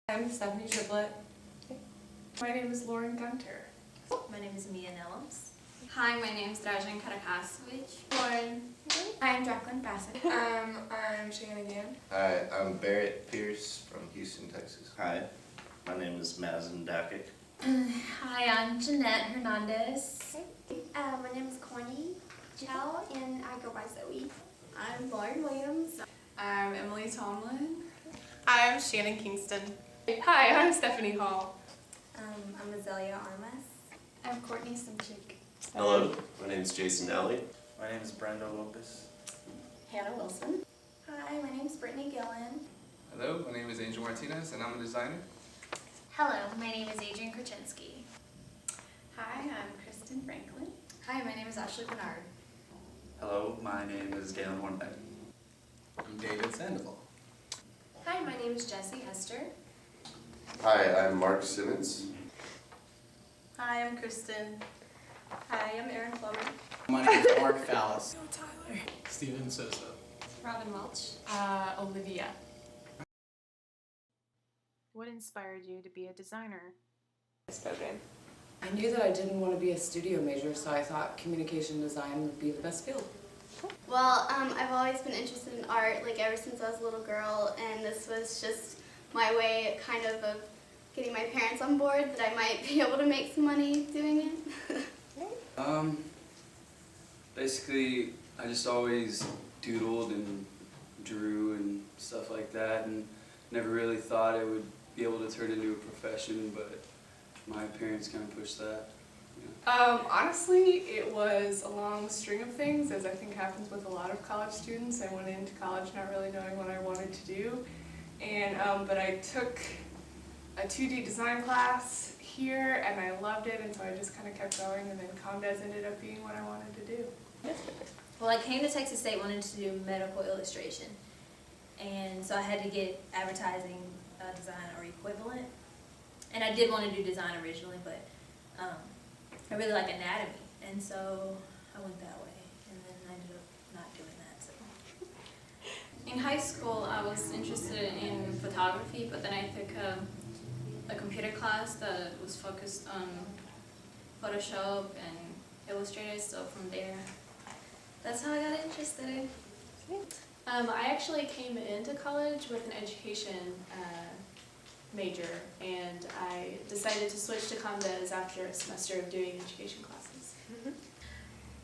I'm Stephanie Triplett. My name is Lauren Gunter. My name is Mia Nellums. Hi, my name is Dražen Karakasovic. Lauren. Hi, I'm Jacqueline Bassett. I'm Shannon Gann. Hi, I'm Barrett Pierce from Houston, Texas. Hi, my name is Mazen Dakic. Hi, I'm Jeanette Hernandez. My name is Connie Chow, and I go by Zoe. I'm Lauren Williams. I'm Emily Tomlin. I'm Shannon Kingston. Hi, I'm Stephanie Hall. I'm Azalea Armas. I'm Courtney Simchik. Hello, my name is Jason Alley. My name is Brenda Lopez. Hannah Wilson. Hi, my name is Brittany Gillen. Hello, my name is Angel Martinez and I'm a designer. Hello, my name is Adrian Kraczynski. Hi, I'm Kristen Franklin. Hi, my name is Ashley Bernard. Hello, my name is Galen Hornbeck. I'm David Sandoval. Hi, my name is Jessie Hester. Hi, I'm Mark Simmons. Hi, I'm Kristen. Hi, I'm Erin Plummer. My name is Mark Fallis. Steven Sosa. Robin Welch. Olivia. What inspired you to be a designer? I knew that I didn't want to be a studio major, so I thought communication design would be the best field. Well, I've always been interested in art, like ever since I was a little girl, and this was just my way kind of getting my parents on board that I might be able to make some money doing it. Basically, I just always doodled and drew and stuff like that, and never really thought I would be able to turn it into a profession, but my parents kind of pushed that. Honestly, it was a long string of things, as I think happens with a lot of college students. I went into college not really knowing what I wanted to do, and but I took a 2D design class here, and I loved it, and so I just kind of kept going, and then ComDes ended up being what I wanted to do. Well, I came to Texas State wanting to do medical illustration, and so I had to get advertising, design, or equivalent. And I did want to do design originally, but I really like anatomy, and so I went that way, and then I ended up not doing that. So. In high school, I was interested in photography, but then I took a computer class that was focused on Photoshop and Illustrator, so from there, that's how I got interested. I actually came into college with an education major, and I decided to switch to ComDes after a semester of doing education classes.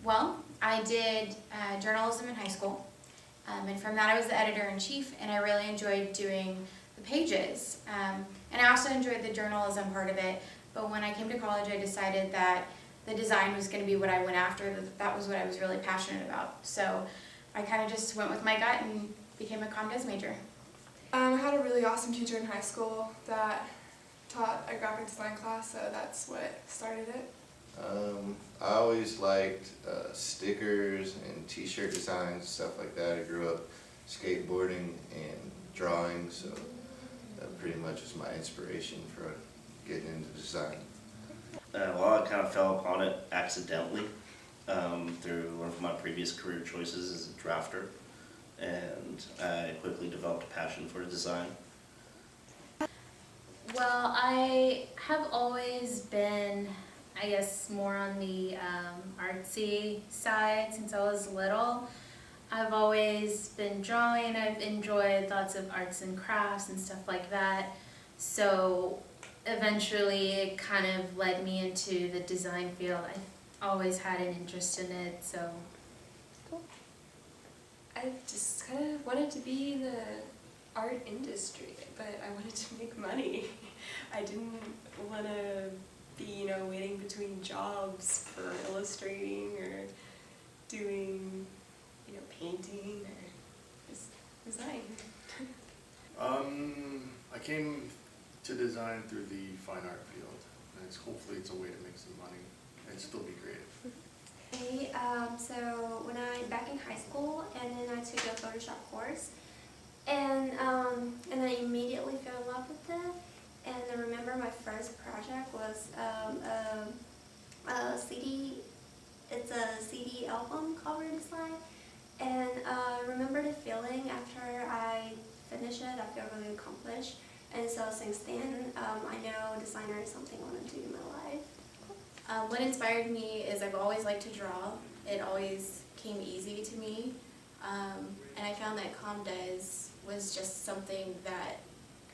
Well, I did journalism in high school, and from that I was the editor-in-chief, and I really enjoyed doing the pages. And I also enjoyed the journalism part of it, but when I came to college I decided that the design was going to be what I went after, that was what I was really passionate about. So I kind of just went with my gut and became a ComDes major. I had a really awesome teacher in high school that taught a graphic design class, so that's what started it. I always liked stickers and t-shirt designs, stuff like that. I grew up skateboarding and drawing, so that pretty much was my inspiration for getting into design. Well, I kind of fell upon it accidentally through one of my previous career choices as a drafter, and I quickly developed a passion for design. Well, I have always been, I guess, more on the artsy side since I was little. I've always been drawing. I've enjoyed lots of arts and crafts and stuff like that. So eventually it kind of led me into the design field. I always had an interest in it, so. I just kind of wanted to be in the art industry, but I wanted to make money. I didn't want to be, waiting between jobs for illustrating or doing, painting or just design. I came to design through the fine art field, and hopefully it's a way to make some money and still be creative. Hey, so when back in high school, and then I took a Photoshop course, and I immediately fell in love with it. And I remember my first project was a CD. It's a CD album cover design, and I remember the feeling after I finished it. I felt really accomplished, And so since then, I know designer is something I want to do in my life. What inspired me is I've always liked to draw. It always came easy to me. And I found that ComDes was just something that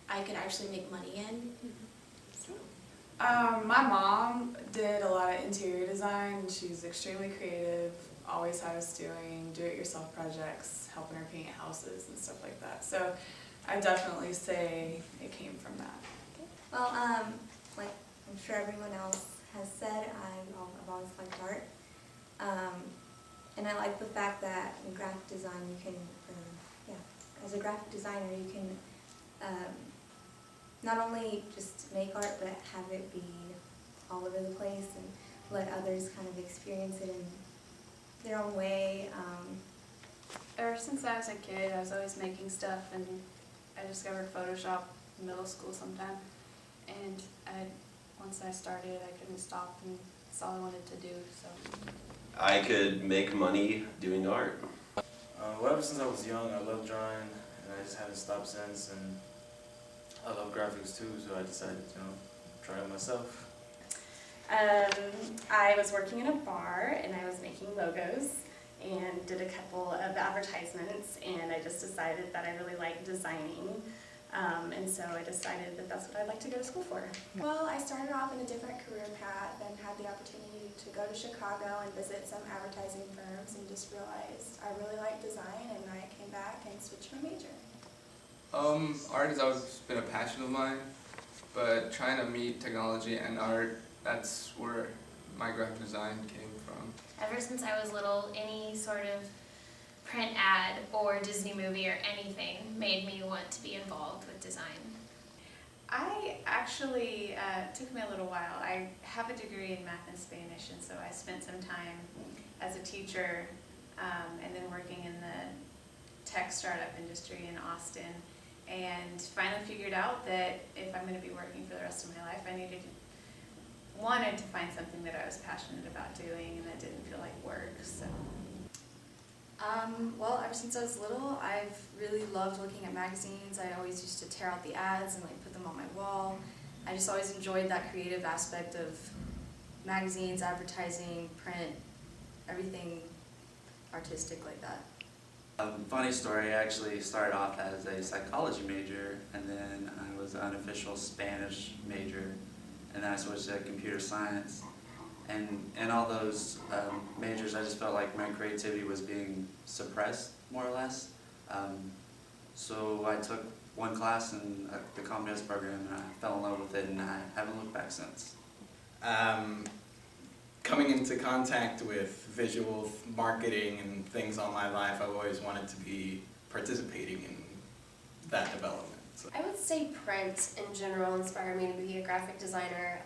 I could actually make money in. My mom did a lot of interior design. She's extremely creative, always had us doing do-it-yourself projects, helping her paint houses and stuff like that. So I definitely say it came from that. Well, like I'm sure everyone else has said, I've always liked art. And I like the fact that in graphic design you can, as a graphic designer you can not only just make art but have it be all over the place and let others kind of experience it in their own way. Ever since I was a kid, I was always making stuff, and I discovered Photoshop in middle school sometime. And once I started, I couldn't stop, and that's all I wanted to do. So I could make money doing art. Well, ever since I was young, I loved drawing, and I just haven't stopped since. And I love graphics too, so I decided to try it myself. I was working in a bar and I was making logos and did a couple of advertisements, and I just decided that I really liked designing. And so I decided that that's what I'd like to go to school for. Well, I started off in a different career path and had the opportunity to go to Chicago and visit some advertising firms and just realized I really liked design, and I came back and switched my major. Art has always been a passion of mine, but trying to meet technology and art, that's where my graphic design came from. Ever since I was little, any sort of print ad or Disney movie or anything made me want to be involved with design. I actually, it took me a little while. I have a degree in math and Spanish, and so I spent some time as a teacher and then working in the tech startup industry in Austin, and finally figured out that if I'm going to be working for the rest of my life, I wanted to find something that I was passionate about doing and that didn't feel like work. So. Well, ever since I was little, I've really loved looking at magazines. I always used to tear out the ads and put them on my wall. I just always enjoyed that creative aspect of magazines, advertising, print, everything artistic like that. Funny story, I actually started off as a psychology major, and then I was an unofficial Spanish major, and then I switched to computer science. And in all those majors, I just felt like my creativity was being suppressed, more or less. So I took one class in the ComDes program, and I fell in love with it, and I haven't looked back since. Coming into contact with visual marketing and things all my life, I've always wanted to be participating in that development. So. I would say print in general inspired me to be a graphic designer.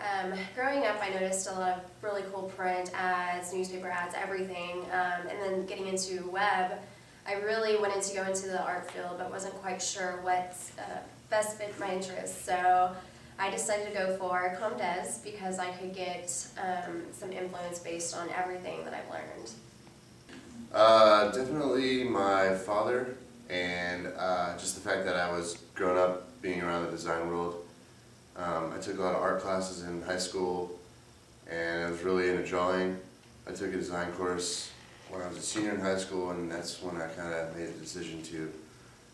Growing up, I noticed a lot of really cool print ads, newspaper ads, everything. And then getting into web, I really wanted to go into the art field, but wasn't quite sure what best fit my interests. So I decided to go for ComDes because I could get some influence based on everything that I've learned. Definitely my father, and just the fact that I was growing up being around the design world. I took a lot of art classes in high school, and I was really into drawing. I took a design course when I was a senior in high school, and that's when I kind of made the decision to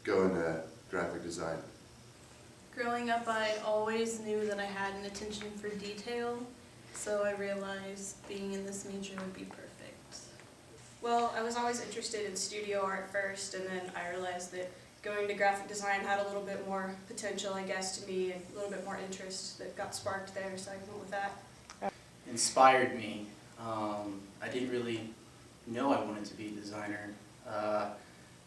go into graphic design. Growing up, I always knew that I had an attention for detail, so I realized being in this major would be perfect. Well, I was always interested in studio art first, and then I realized that going to graphic design had a little bit more potential, I guess, to me, and a little bit more interest that got sparked there, so I went with that. Inspired me. I didn't really know I wanted to be a designer.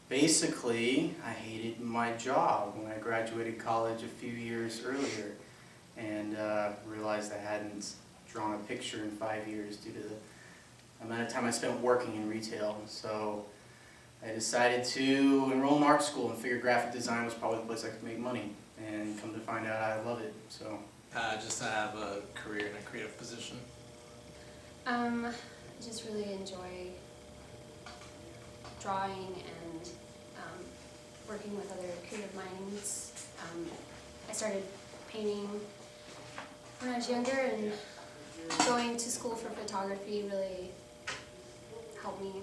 Basically, I hated my job when I graduated college a few years earlier, and realized I hadn't drawn a picture in 5 years due to the amount of time I spent working in retail. So I decided to enroll in art school and figured graphic design was probably the place I could make money, and come to find out I love it. So just to have a career in a creative position. I just really enjoy drawing and working with other creative minds. I started painting when I was younger, and going to school for photography really helped me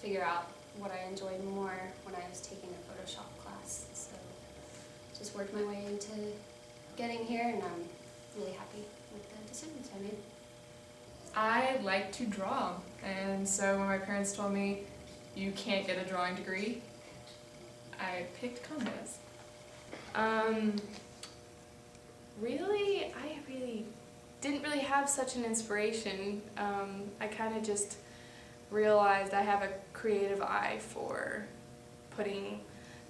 figure out what I enjoyed more when I was taking a Photoshop class. So just worked my way into getting here, and I'm really happy with the decisions I made. I like to draw, and so when my parents told me you can't get a drawing degree, I picked Combes. I really didn't really have such an inspiration. I kind of just realized I have a creative eye for putting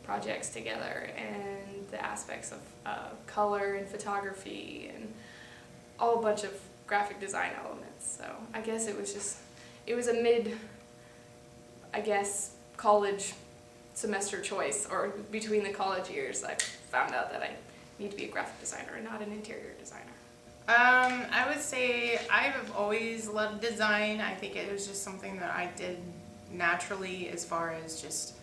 projects together and the aspects of color and photography and all a bunch of graphic design elements. So I guess it was a college semester choice, or between the college years I found out that I need to be a graphic designer and not an interior designer. I would say I've always loved design. I think it was just something that I did naturally, as far as just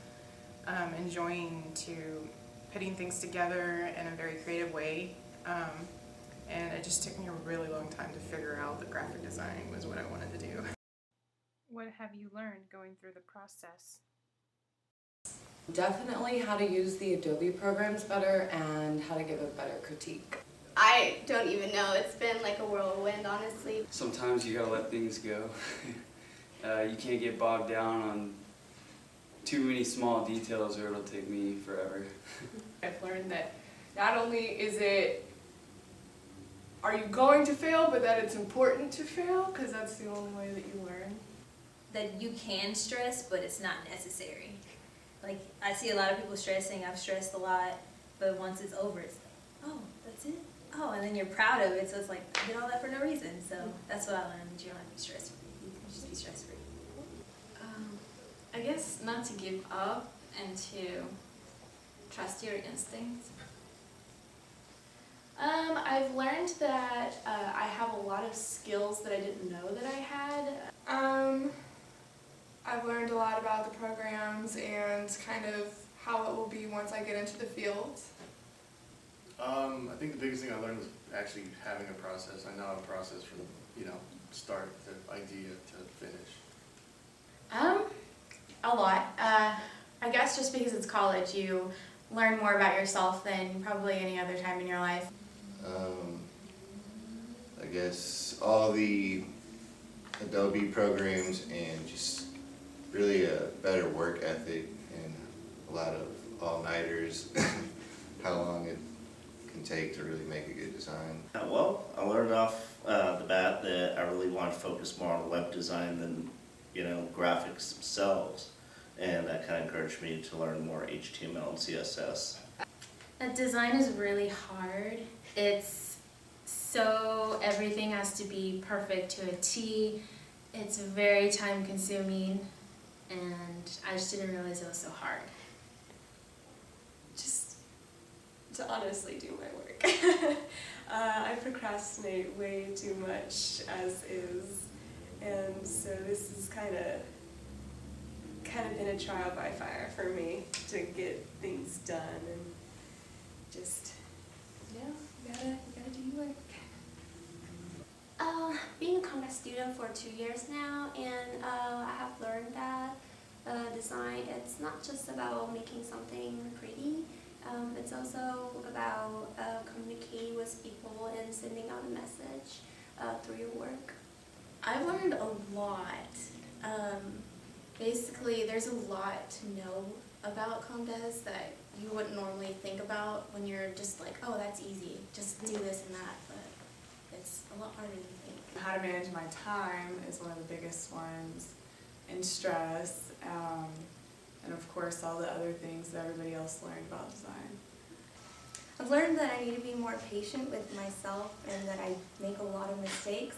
enjoying to putting things together in a very creative way. And it just took me a really long time to figure out that graphic design was what I wanted to do. What have you learned going through the process? Definitely how to use the Adobe programs better and how to give a better critique. I don't even know. It's been like a whirlwind, honestly. Sometimes you gotta let things go. You can't get bogged down on too many small details or it'll take me forever. I've learned that not only are you going to fail, but that it's important to fail, because that's the only way that you learn. That you can stress, but it's not necessary. Like, I see a lot of people stressing, I've stressed a lot, but once it's over, it's like, oh, that's it? Oh, and then you're proud of it, so it's like, I did all that for no reason. So that's what I learned, that you don't have to be stress-free. You can just be stress-free. I guess not to give up and to trust your instincts. I've learned that I have a lot of skills that I didn't know that I had. I've learned a lot about the programs and kind of how it will be once I get into the field. I think the biggest thing I learned was actually having a process. I now have a process from, start to idea to finish. A lot. I guess just because it's college, you learn more about yourself than probably any other time in your life. I guess all the Adobe programs and just really a better work ethic and a lot of all-nighters, how long it can take to really make a good design. Well, I learned off the bat that I really want to focus more on web design than, graphics themselves. And that kind of encouraged me to learn more HTML and CSS. Design is really hard. It's so, everything has to be perfect to a T. It's very time consuming, and I just didn't realize it was so hard. Just to honestly do my work. I procrastinate way too much as is, and so this has kind of been a trial by fire for me to get things done, and just, you gotta do your work. Being a Congress student for 2 years now, and I have learned that design, it's not just about making something pretty, it's also about communicating with people and sending out a message through your work. I've learned a lot. Basically, there's a lot to know about Combes that you wouldn't normally think about when you're just like, oh, that's easy, just do this and that, but it's a lot harder than you think. How to manage my time is one of the biggest ones, and stress, and of course all the other things that everybody else learned about design. I've learned that I need to be more patient with myself and that I make a lot of mistakes.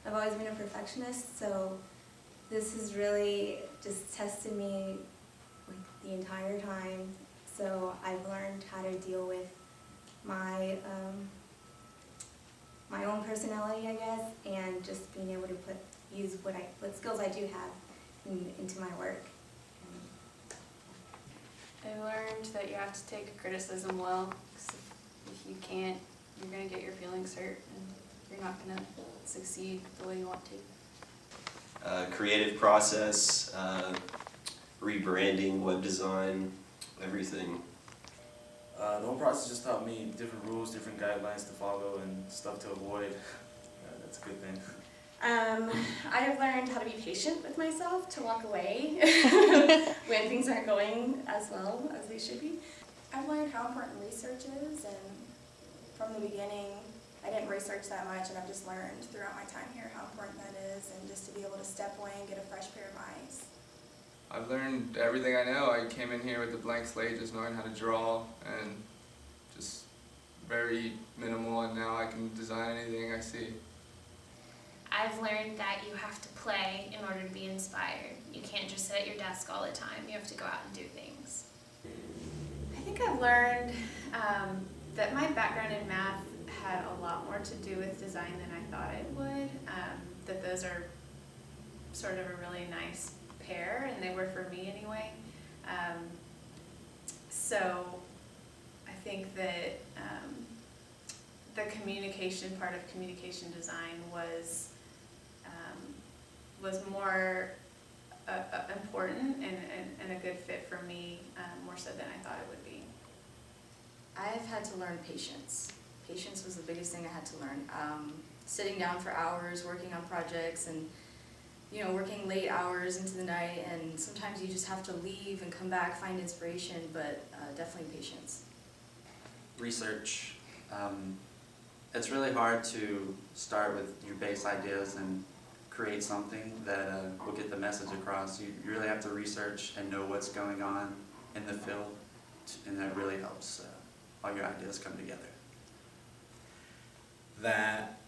I've always been a perfectionist, so this has really just tested me like the entire time. So I've learned how to deal with my my own personality, I guess, and just being able to use what skills I do have into my work. I learned that you have to take criticism well, 'cause If you can't, you're gonna get your feelings hurt and you're not gonna succeed the way you want to. Creative process, rebranding, web design, everything. The whole process just taught me different rules, different guidelines to follow, and stuff to avoid. That's a good thing. I have learned how to be patient with myself, to walk away when things aren't going as well as they should be. I've learned how important research is, and from the beginning, I didn't research that much, and I've just learned throughout my time here how important that is, and just to be able to step away and get a fresh pair of eyes. I've learned everything I know. I came in here with a blank slate, just knowing how to draw, and just very minimal, and now I can design anything I see. I've learned that you have to play in order to be inspired. You can't just sit at your desk all the time. You have to go out and do things. I think I've learned that my background in math had a lot more to do with design than I thought it would. That those are sort of a really nice pair, and they were for me anyway. So I think that the communication part of communication design was more important and a good fit for me, more so than I thought it would be. I've had to learn patience. Patience was the biggest thing I had to learn. Sitting down for hours, working on projects, and working late hours into the night, and sometimes you just have to leave and come back, find inspiration, but definitely patience. Research. It's really hard to start with your base ideas and create something that will get the message across. You really have to research and know what's going on in the field, and that really helps all your ideas come together. That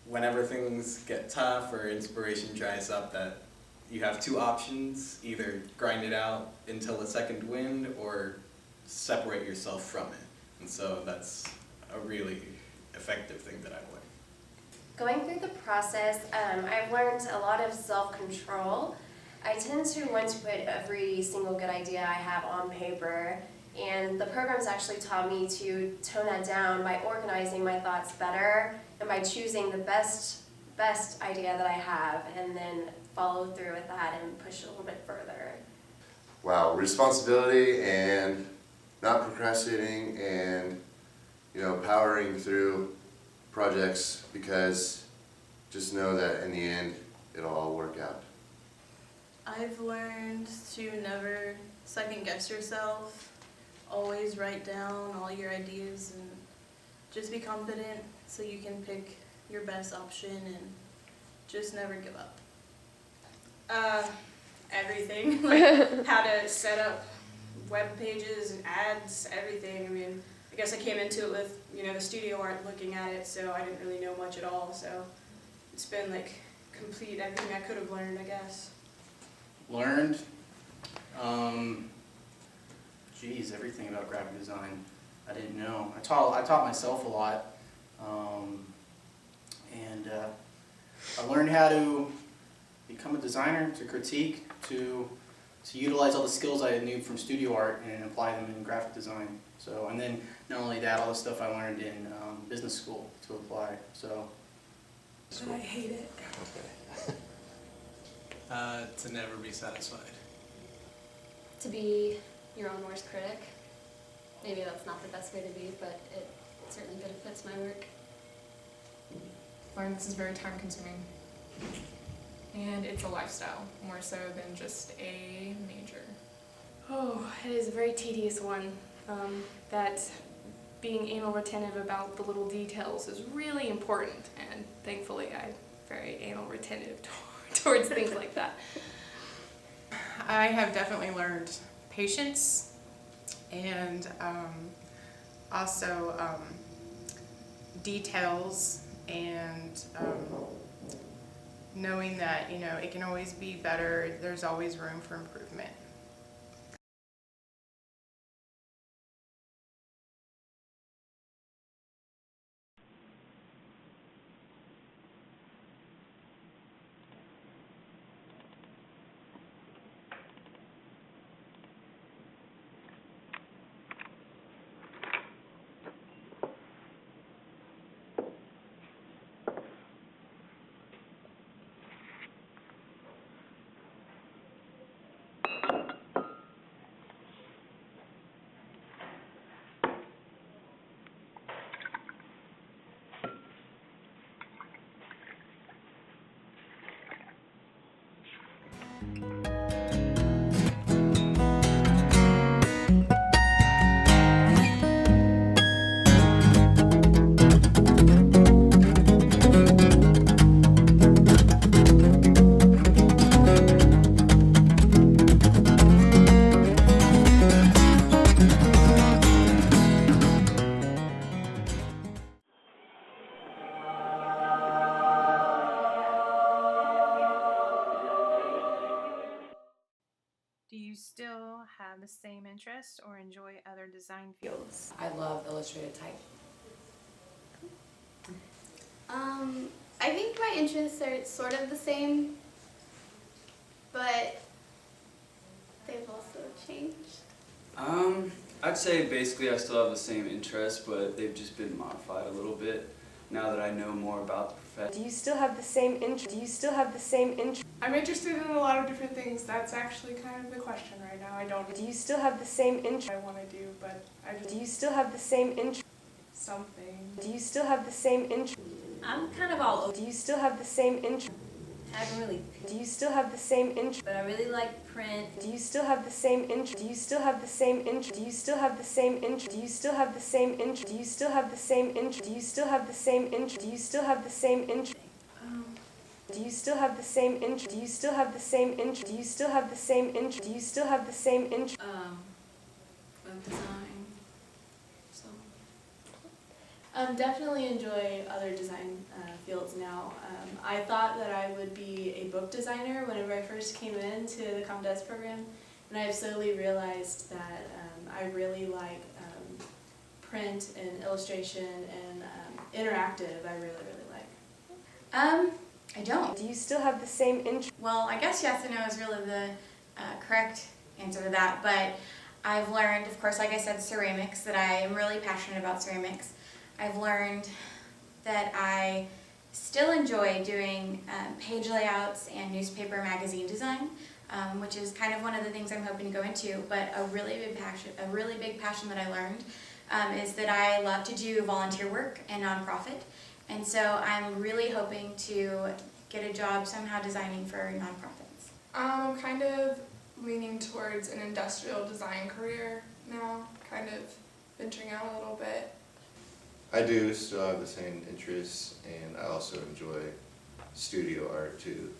whenever things get tough or inspiration dries up, that you have two options: either grind it out until a second wind or separate yourself from it. And so that's a really effective thing that I've learned. Going through the process, I've learned a lot of self-control. I tend to want to put every single good idea I have on paper, and the program's actually taught me to tone that down by organizing my thoughts better and by choosing the best idea that I have, and then follow through with that and push it a little bit further. Wow, responsibility and not procrastinating and powering through projects, because just know that in the end it'll all work out. I've learned to never second guess yourself. Always write down all your ideas and just be confident so you can pick your best option and just never give up. Everything, like how to set up web pages and ads, everything. I mean, I guess I came into it with, the studio art looking at it, so I didn't really know much at all, so it's been like complete everything I could have learned, I guess. Learned? Everything about graphic design I didn't know. I taught myself a lot, and I learned how to become a designer, to critique, to utilize all the skills I knew from studio art and apply them in graphic design. So, and then not only that, all the stuff I learned in business school to apply. So, I hate it. To never be satisfied. To be your own worst critic. Maybe that's not the best way to be, but it certainly benefits my work. Learn this is very time consuming. And it's a lifestyle, more so than just a major. Oh, it is a very tedious one. That being anal retentive about the little details is really important, and thankfully I'm very anal retentive towards things like that. I have definitely learned patience and also details, and knowing that it can always be better. There's always room for improvement. the same interest or enjoy other design fields? I love illustrated type. I think my interests are sort of the same, but they've also changed. I'd say basically I still have the same interests, but they've just been modified a little bit now that I know more about the profession. Do you still have the same interest? Do you still have the same interest? I'm interested in a lot of different things. That's actually kind of the question right now. I don't. Do you still have the same interest? I want to do, but I just. Do you still have the same interest? Something. Do you still have the same interest? I'm kind of all over. Do you still have the same interest? I haven't really. Do you still have the same interest? But I really like print. Do you still have the same interest? Do you still have the same interest? Do you still have the same interest? Do you still have the same interest? Do you still have the same interest? Do you still have the same interest? Do you still have the same interest? Do you still have the same interest? Do you still have the same interest? Do you still have the same interest? Do you still have the same interest? Web design. So. Definitely enjoy other design fields now. I thought that I would be a book designer whenever I first came into the ComDes program, and I've slowly realized that I really like print and illustration and interactive. I really like. I don't. Do you still have the same interest? Well, I guess yes and no is really the correct answer to that, but I've learned, of course, like I said, ceramics, that I am really passionate about ceramics. I've learned that I still enjoy doing page layouts and newspaper magazine design, which is kind of one of the things I'm hoping to go into, but a really big passion that I learned is that I love to do volunteer work and nonprofit. And so I'm really hoping to get a job somehow designing for nonprofits. I'm kind of leaning towards an industrial design career now, kind of venturing out a little bit. I do still have the same interests, and I also enjoy studio art too.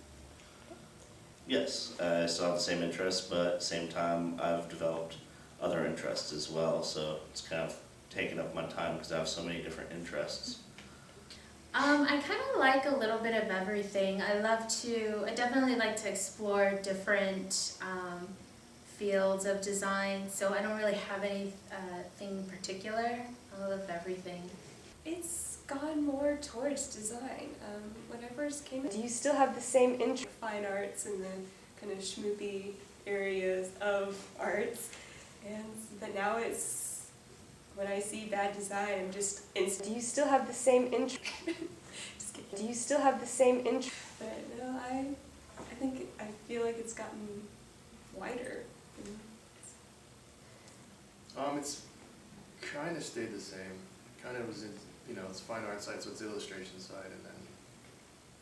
Yes, I still have the same interests, but at the same time I've developed other interests as well, so it's kind of taken up my time because I have so many different interests. I kind of like a little bit of everything. I definitely like to explore different fields of design, so I don't really have anything in particular. I love everything. It's gone more towards design. When I first came in, do you still have the same interest? Fine arts and the kind of schmoopy areas of arts, but now it's, when I see bad design, I'm just instant. Do you still have the same interest? Just kidding. Do you still have the same interest? But no, I feel like it's gotten wider. It's kind of stayed the same. Kind of was in, it's fine art side, so it's the illustration side, and then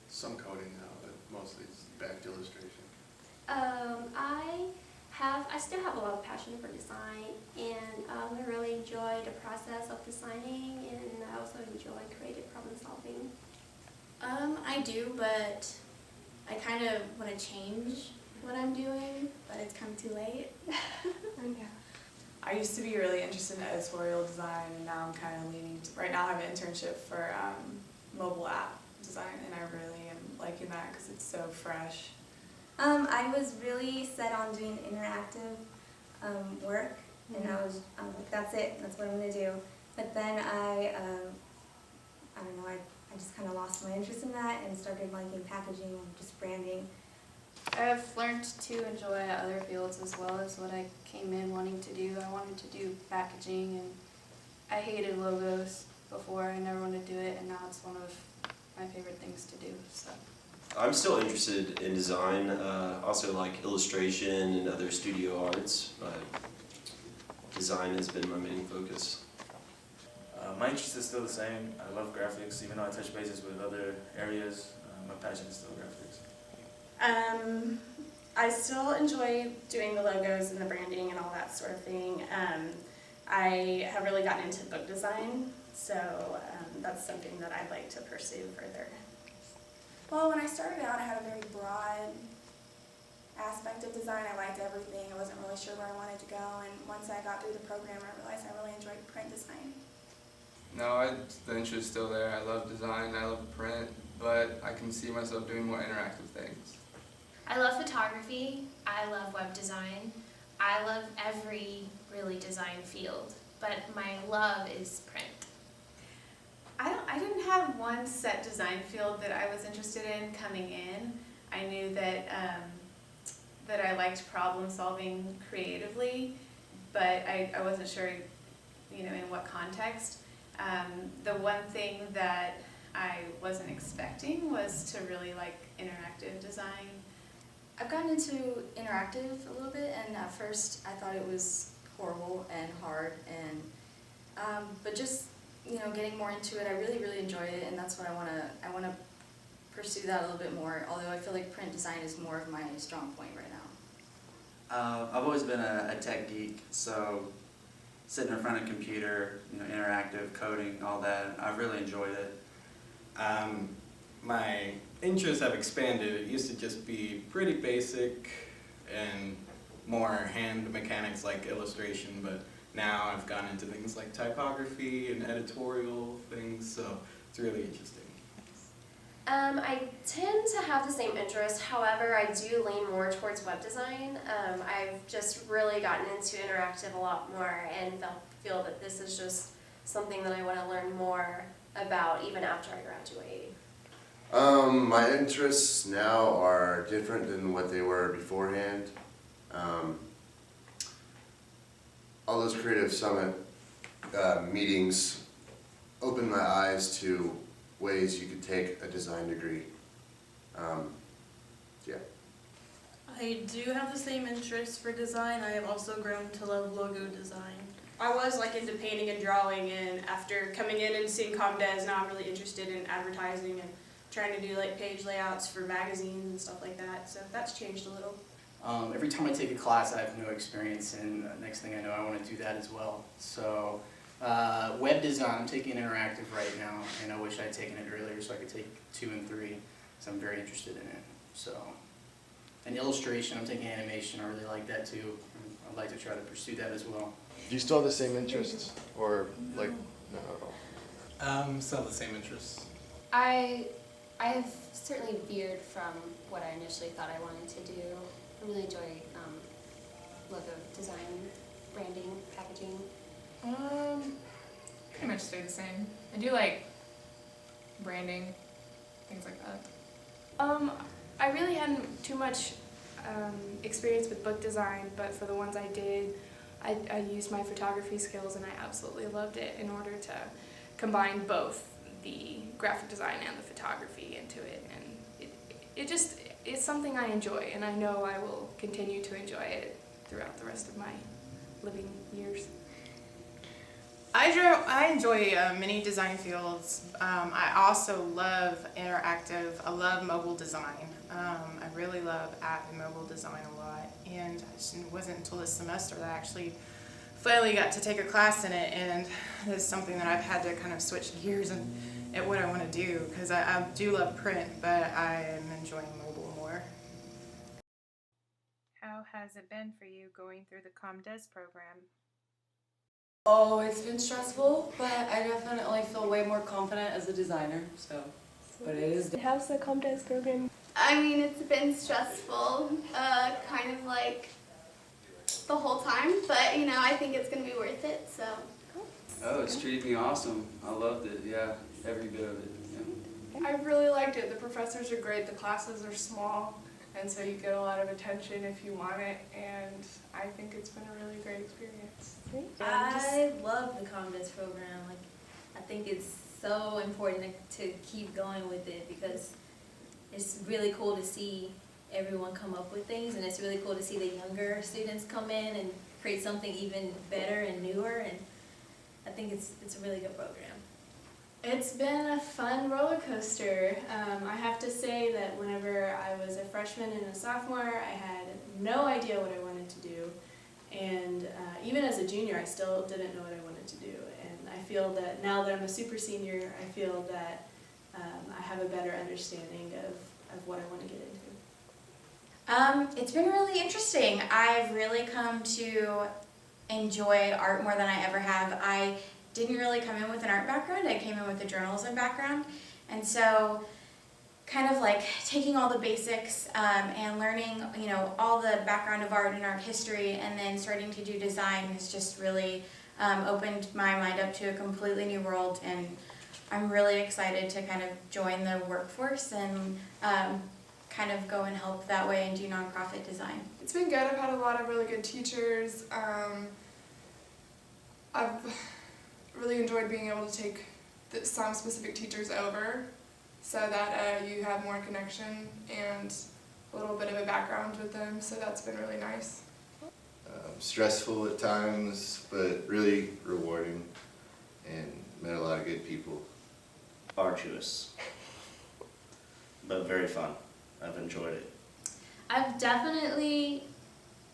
some coding now, but mostly it's back to illustration. I still have a lot of passion for design, and I really enjoy the process of designing, and I also enjoy creative problem solving. I do, but I kind of want to change what I'm doing, but it's come too late. Yeah. I used to be really interested in editorial design, and now I'm kind of leaning right now I have an internship for mobile app design, and I really am liking that because it's so fresh. I was really set on doing interactive work, and I was like, that's it, that's what I'm going to do. But then I don't know, I just kind of lost my interest in that and started liking packaging and just branding. I've learned to enjoy other fields as well as what I came in wanting to do. I wanted to do packaging, and I hated logos before. I never wanted to do it, and now it's one of my favorite things to do. So. I'm still interested in design, also like illustration and other studio arts, but design has been my main focus. My interest is still the same. I love graphics, even though I touch bases with other areas. My passion is still graphics. I still enjoy doing the logos and the branding and all that sort of thing. I have really gotten into book design, so that's something that I'd like to pursue further. Well, when I started out, I had a very broad aspect of design. I liked everything. I wasn't really sure where I wanted to go, and once I got through the program, I realized I really enjoyed print design. No, the interest is still there. I love design, I love print, but I can see myself doing more interactive things. I love photography. I love web design. I love every really design field, but my love is print. I didn't have one set design field that I was interested in coming in. I knew that that I liked problem solving creatively, but I wasn't sure, you know, in what context. The one thing that I wasn't expecting was to really like interactive design. I've gotten into interactive a little bit, and at first I thought it was horrible and hard, and but just, you know, getting more into it, I really enjoy it, and that's what I wanna pursue that a little bit more. Although I feel like print design is more of my strong point right now. I've always been a tech geek, so sitting in front of a computer, you know, interactive, coding, all that, I've really enjoyed it. My interests have expanded. It used to just be pretty basic and more hand mechanics like illustration, but now I've gone into things like typography and editorial things, so it's really interesting. I tend to have the same interests, however, I do lean more towards web design. I've just really gotten into interactive a lot more and feel that this is just something that I want to learn more about even after I graduate. My interests now are different than what they were beforehand. All those Creative Summit meetings opened my eyes to ways you could take a design degree. Yeah. I do have the same interest for design. I have also grown to love logo design. I was like into painting and drawing, and after coming in and seeing ComDes, now I'm really interested in advertising and trying to do like page layouts for magazines and stuff like that, so that's changed a little. Every time I take a class I have no experience in, next thing I know I want to do that as well. So web design, I'm taking interactive right now, and I wish I had taken it earlier so I could take 2 and 3, so I'm very interested in it. So, and illustration, I'm taking animation, I really like that too. I'd like to try to pursue that as well. Do you still have the same interests, or like not at all? Still have the same interests. I have certainly veered from what I initially thought I wanted to do. I really enjoy logo design, branding, packaging. Pretty much stay the same. I do like branding, things like that. I really hadn't too much experience with book design, but for the ones I did, I used my photography skills and I absolutely loved it in order to combine both the graphic design and the photography into it, and it's something I enjoy, and I know I will continue to enjoy it throughout the rest of my living years. I enjoy many design fields. I also love interactive. I love mobile design. I really love app and mobile design a lot, and it wasn't until this semester that I actually finally got to take a class in it, and it's something that I've had to kind of switch gears at what I want to do, because I do love print, but I am enjoying mobile more. How has it been for you going through the ComDes program? Oh, it's been stressful, but I definitely feel way more confident as a designer, so, but it is. How's the ComDes program? I mean, it's been stressful, kind of like the whole time, but you know, I think it's going to be worth it, so. Oh, it's treated me awesome. I loved it, yeah, every bit of it. Yeah. I really liked it. The professors are great, the classes are small, and so you get a lot of attention if you want it, and I think it's been a really great experience. I love the ComDes program. Like, I think it's so important to keep going with it because it's really cool to see everyone come up with things, and it's really cool to see the younger students come in and create something even better and newer, and I think it's a really good program. It's been a fun roller coaster. I have to say that whenever I was a freshman and a sophomore, I had no idea what I wanted to do. And even as a junior, I still didn't know what I wanted to do. And I feel that now that I'm a super senior, I feel that I have a better understanding of what I want to get into. It's been really interesting. I've really come to enjoy art more than I ever have. I didn't really come in with an art background. I came in with a journalism background. And so kind of like taking all the basics and learning, you know, all the background of art and art history, and then starting to do design has just really opened my mind up to a completely new world, and I'm really excited to kind of join the workforce and kind of go and help that way and do nonprofit design. It's been good. I've had a lot of really good teachers. I've really enjoyed being able to take some specific teachers over so that you have more connection and a little bit of a background with them, so that's been really nice. Stressful at times, but really rewarding, and met a lot of good people. Arduous, but very fun. I've enjoyed it. I've definitely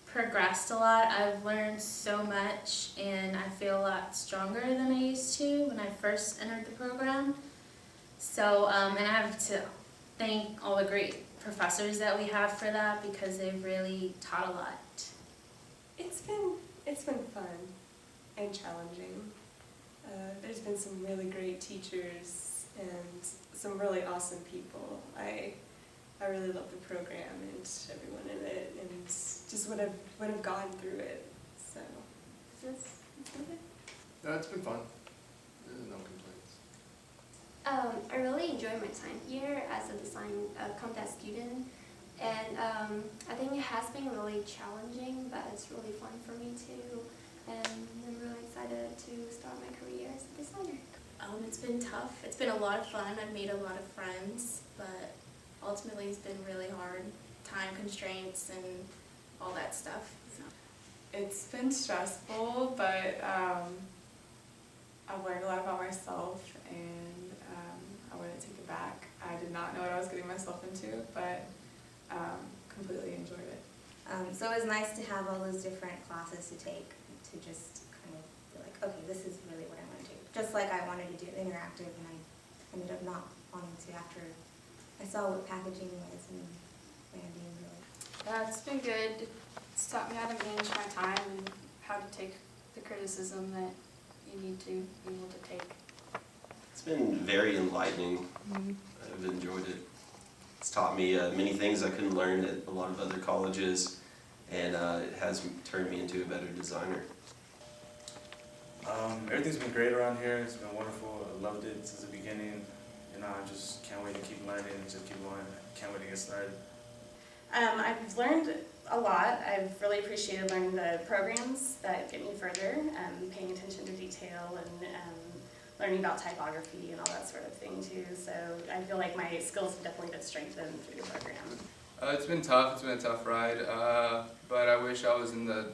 progressed a lot. I've learned so much, and I feel a lot stronger than I used to when I first entered the program. So, and I have to thank all the great professors that we have for that, because they've really taught a lot. It's been fun and challenging. There's been some really great teachers and some really awesome people. I really love the program and everyone in it, and just would have gone through it. So it's been good. No, it's been fun. There's no complaints. I really enjoyed my time here as a design contest student, and I think it has been really challenging, but it's really fun for me too, and I'm really excited to start my career as a designer. It's been tough. It's been a lot of fun. I've made a lot of friends, but ultimately it's been really hard. Time constraints and all that stuff. So. It's been stressful, but I've learned a lot about myself, and I wouldn't take it back. I did not know what I was getting myself into, but completely enjoyed it. So it was nice to have all those different classes to take to just kind of be like, okay, this is really what I want to do. Just like I wanted to do interactive, and I ended up not wanting to after I saw what packaging was and branding really. It's been good. It's taught me how to manage my time and how to take the criticism that you need to be able to take. It's been very enlightening. I've enjoyed it. It's taught me many things I couldn't learn at a lot of other colleges, and it has turned me into a better designer. Everything's been great around here. It's been wonderful. I loved it since the beginning. You know, I just can't wait to keep learning and just keep going. I can't wait to get started. I've learned a lot. I've really appreciated learning the programs that get me further, paying attention to detail and learning about typography and all that sort of thing too. So I feel like my skills have definitely been strengthened through the program. It's been tough. It's been a tough ride, but I wish I was in the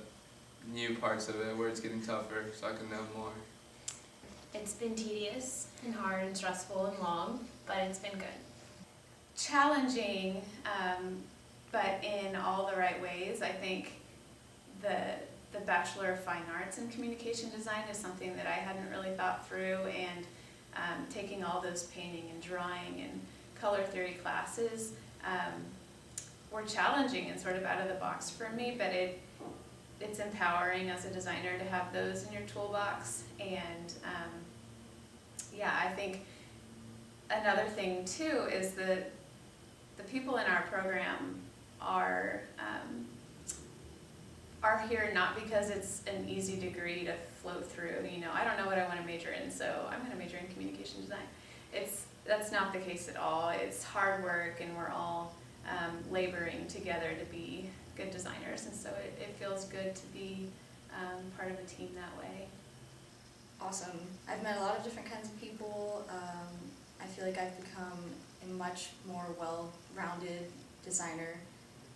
new parts of it where it's getting tougher so I can know more. It's been tedious and hard and stressful and long, but it's been good. Challenging, but in all the right ways. I think the Bachelor of Fine Arts in Communication Design is something that I hadn't really thought through, and taking all those painting and drawing and color theory classes were challenging and sort of out of the box for me, but it's empowering as a designer to have those in your toolbox. And yeah, I think another thing too is that the people in our program are here not because it's an easy degree to float through. You know, I don't know what I want to major in, so I'm going to major in communication design. That's not the case at all. It's hard work, and we're all laboring together to be good designers, and so it feels good to be part of a team that way. Awesome. I've met a lot of different kinds of people. I feel like I've become a much more well-rounded designer.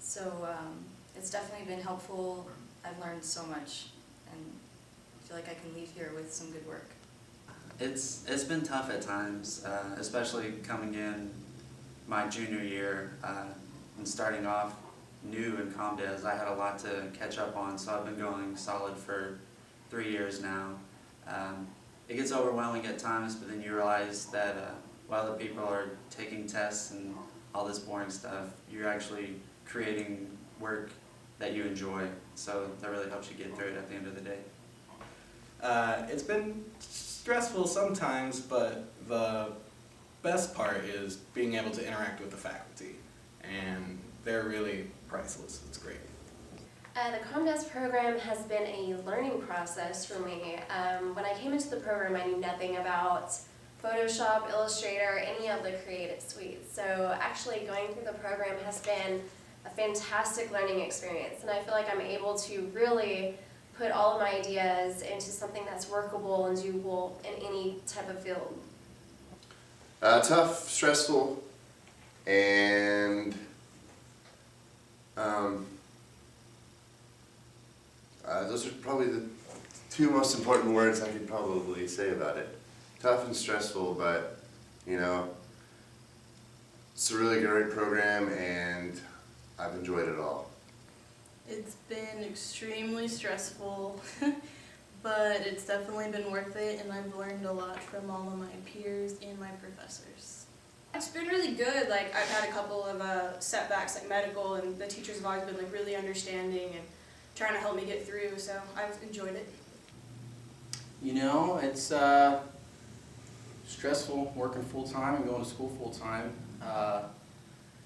So it's definitely been helpful. I've learned so much, and I feel like I can leave here with some good work. It's been tough at times, especially coming in my junior year and starting off new in ComDes. I had a lot to catch up on, so I've been going solid for 3 years now. It gets overwhelming at times, but then you realize that while other people are taking tests and all this boring stuff, you're actually creating work that you enjoy, so that really helps you get through it at the end of the day. It's been stressful sometimes, but the best part is being able to interact with the faculty, and they're really priceless. It's great. The ComDesk program has been a learning process for me. When I came into the program, I knew nothing about Photoshop, Illustrator, any of the creative suites. So actually going through the program has been a fantastic learning experience, and I feel like I'm able to really put all of my ideas into something that's workable and doable in any type of field. Tough, stressful, and those are probably the two most important words I could probably say about it. Tough and stressful, but you know, it's a really great program and I've enjoyed it all. It's been extremely stressful, but it's definitely been worth it, and I've learned a lot from all of my peers and my professors. It's been really good. Like, I've had a couple of setbacks, like medical, and the teachers have always been like really understanding and trying to help me get through, so I've enjoyed it. You know, it's stressful working full-time and going to school full-time,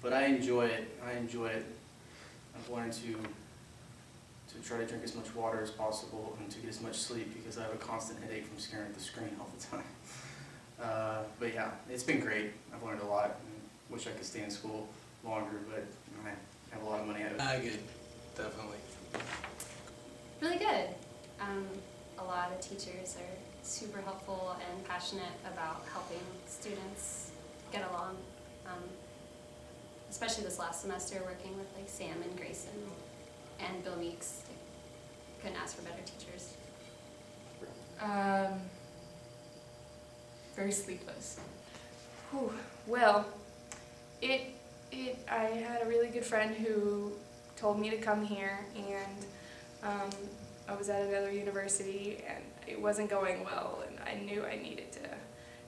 but I enjoy it. I've learned to try to drink as much water as possible and to get as much sleep because I have a constant headache from staring at the screen all the time. But yeah, it's been great. I've learned a lot. I wish I could stay in school longer, but I have a lot of money out of it. Good, definitely. Really good. A lot of teachers are super helpful and passionate about helping students get along. Especially this last semester, working with like Sam and Grayson and Bill Meeks. Couldn't ask for better teachers. Very sleepless. Whew. Well, I had a really good friend who told me to come here, and I was at another university and it wasn't going well, and I knew I needed to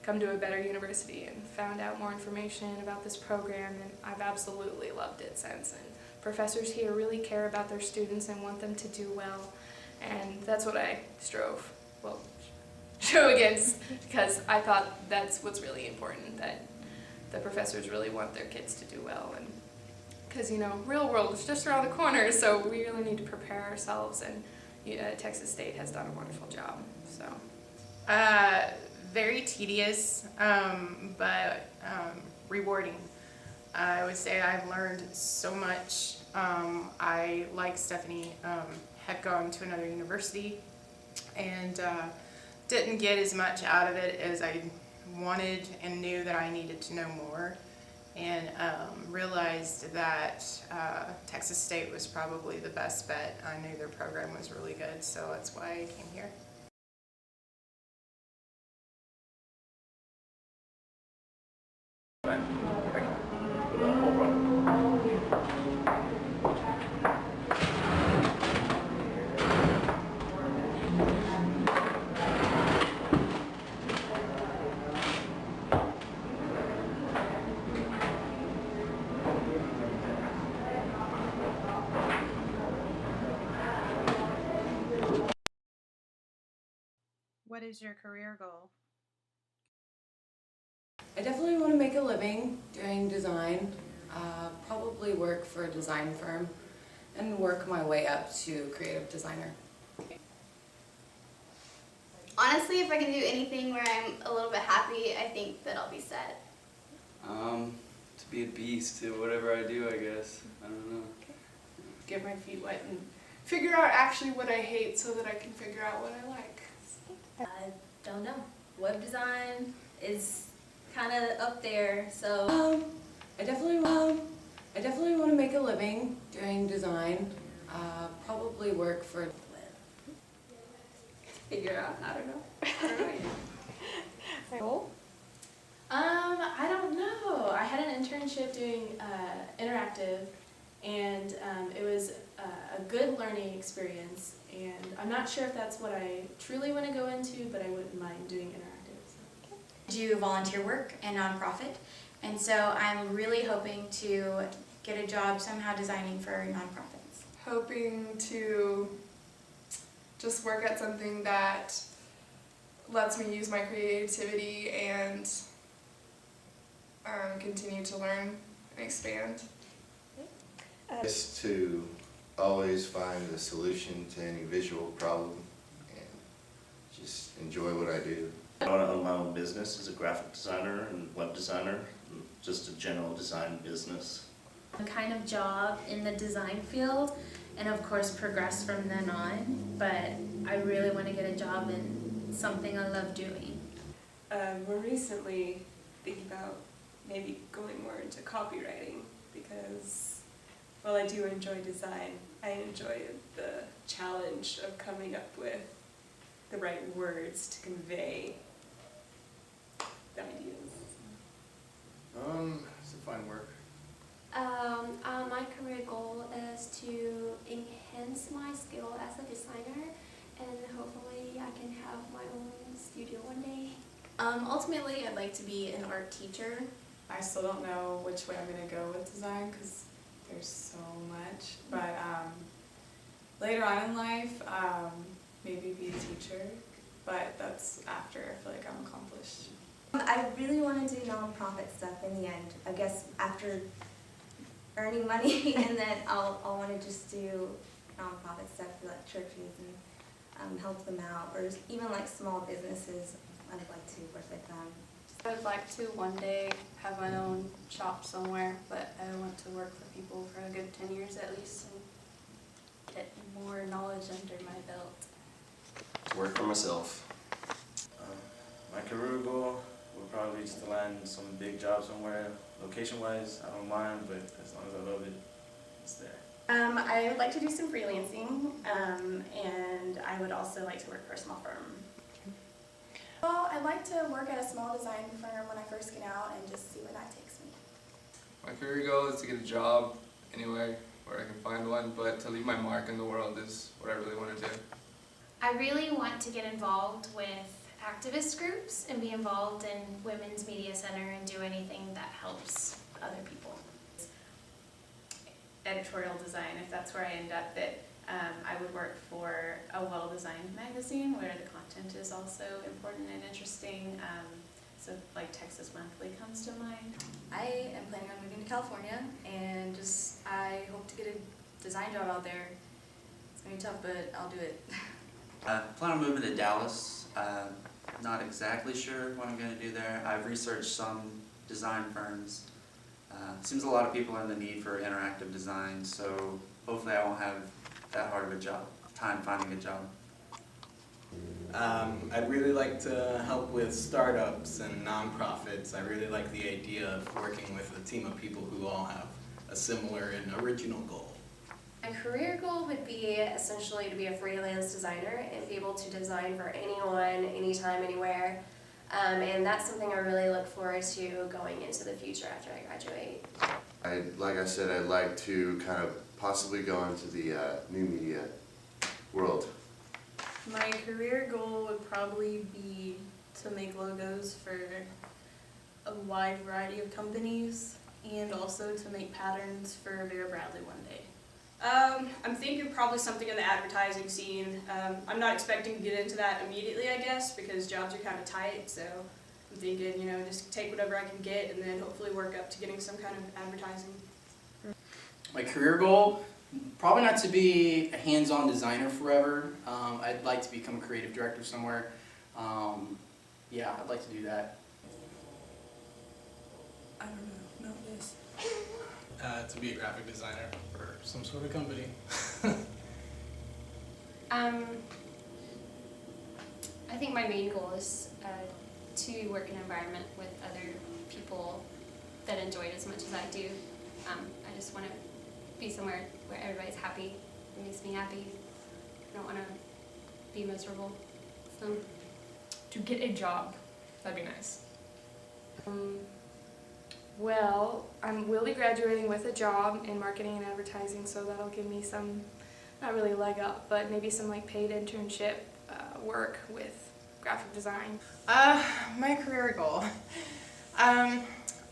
come to a better university, and found out more information about this program, and I've absolutely loved it since. And professors here really care about their students and want them to do well, and that's what I strove against, because I thought that's what's really important, that the professors really want their kids to do well, and because, you know, real world is just around the corner, so we really need to prepare ourselves, and Texas State has done a wonderful job. So Very tedious, but rewarding. I would say I've learned so much. I, like Stephanie, had gone to another university and didn't get as much out of it as I wanted, and knew that I needed to know more, and realized that Texas State was probably the best bet. I knew their program was really good, so that's why I came here. What is your career goal? I definitely want to make a living doing design, probably work for a design firm, and work my way up to creative designer. Honestly, if I can do anything where I'm a little bit happy, I think that I'll be set. To be a beast at whatever I do, I guess. I don't know. Get my feet wet and figure out actually what I hate so that I can figure out what I like. I don't know. Web design is kind of up there, so. I definitely want to make a living doing design, probably work for. Figure out, I don't know. Goal? I don't know. I had an internship doing interactive, and it was a good learning experience, and I'm not sure if that's what I truly want to go into, but I wouldn't mind doing interactive. So. Do volunteer work and nonprofit, and so I'm really hoping to get a job somehow designing for nonprofits. Hoping to just work at something that lets me use my creativity and continue to learn and expand. Is to always find a solution to any visual problem and just enjoy what I do. I want to own my own business as a graphic designer and web designer, and just a general design business. A kind of job in the design field, and of course progress from then on, but I really want to get a job in something I love doing. We're recently thinking about maybe going more into copywriting because while I do enjoy design, I enjoy the challenge of coming up with the right words to convey the ideas. It's a fine work. My career goal is to enhance my skill as a designer, and hopefully I can have my own studio one day. Ultimately, I'd like to be an art teacher. I still don't know which way I'm going to go with design because there's so much, but later on in life, maybe be a teacher, but that's after I feel like I'm accomplished. I really want to do nonprofit stuff in the end. I guess after earning money, and then I'll want to just do nonprofit stuff for like churches and help them out, or even like small businesses. I'd like to work with them. I would like to one day have my own shop somewhere, but I want to work for people for a good 10 years at least and get more knowledge under my belt. To work for myself. My career goal would probably be to land some big job somewhere. Location-wise, I don't mind, but as long as I love it, it's there. I would like to do some freelancing, and I would also like to work for a small firm. Well, I'd like to work at a small design firm when I first get out and just see where that takes me. My career goal is to get a job anywhere where I can find one, but to leave my mark in the world is what I really want to do. I really want to get involved with activist groups and be involved in Women's Media Center and do anything that helps other people. Editorial design, if that's where I end up, that I would work for a well-designed magazine where the content is also important and interesting. So like Texas Monthly comes to mind. I am planning on moving to California, and I hope to get a design job out there. It's gonna be tough, but I'll do it. I plan on moving to Dallas. Not exactly sure what I'm going to do there. I've researched some design firms. Seems a lot of people are in the need for interactive design, so hopefully I won't have that hard of a time finding a job. I'd really like to help with startups and nonprofits. I really like the idea of working with a team of people who all have a similar and original goal. My career goal would be essentially to be a freelance designer and be able to design for anyone, anytime, anywhere. And that's something I really look forward to going into the future after I graduate. Like I said, I'd like to kind of possibly go into the new media world. My career goal would probably be to make logos for a wide variety of companies and also to make patterns for Vera Bradley one day. I'm thinking probably something in the advertising scene. I'm not expecting to get into that immediately, I guess, because jobs are kind of tight, so I'm thinking, just take whatever I can get and then hopefully work up to getting some kind of advertising. My career goal, probably not to be a hands-on designer forever. I'd like to become a creative director somewhere. Yeah, I'd like to do that. I don't know this. To be a graphic designer for some sort of company. I think my main goal is to work in an environment with other people that enjoy it as much as I do. I just want to be somewhere where everybody's happy. It makes me happy. I don't want to be miserable. So, To get a job, that'd be nice. Well, I will be graduating with a job in marketing and advertising, so that'll give me some, not really a leg up, but maybe some like paid internship work with graphic design. My career goal.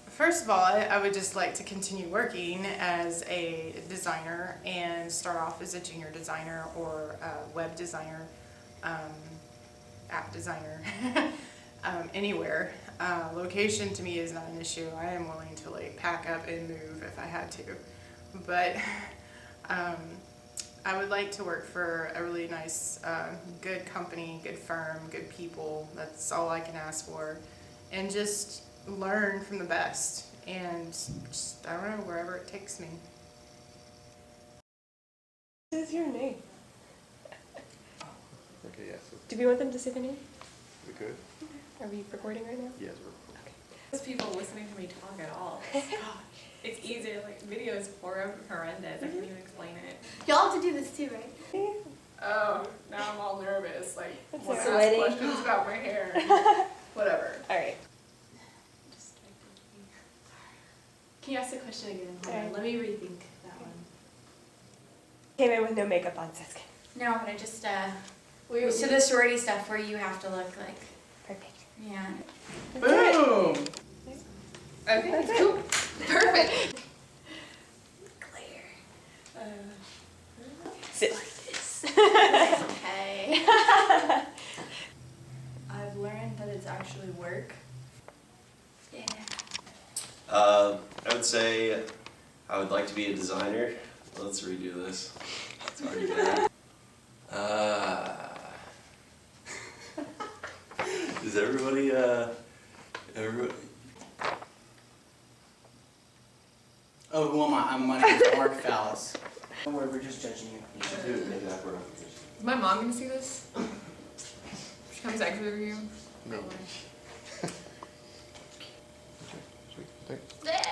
First of all, I would just like to continue working as a designer and start off as a junior designer or a web designer, app designer, anywhere. Location to me is not an issue. I am willing to like pack up and move if I had to. But I would like to work for a really nice, good company, good firm, good people. That's all I can ask for. And just learn from the best. And just, I don't know, wherever it takes me. What is your name? Okay, yeah, so Do we want them to say their name? we could? Are we recording right now? Yes, we're. There's people listening to me talk at all. Gosh, it's easier. Like video is horrendous. I can't even explain it. Y'all have to do this too, right? Oh, now I'm all nervous. Like, That's want to okay. ask questions about my hair. Whatever. All right. Can you ask the question again? Hold on, Alright. let me rethink that one. Came in with no makeup on, Siska. No, but I just, so the sorority stuff where you have to look like, Perfect. yeah. Boom! Okay, cool. Perfect. Sit like this. Okay. I've learned that it's actually work. Yeah. I would say I would like to be a designer. Let's redo this. It's already bad. Does everybody, Oh, who am I? My name is Mark Fallis. Don't worry, we're just judging you. You should do it, make that work. Is my mom gonna see this? She comes back to the review. No. Yeah.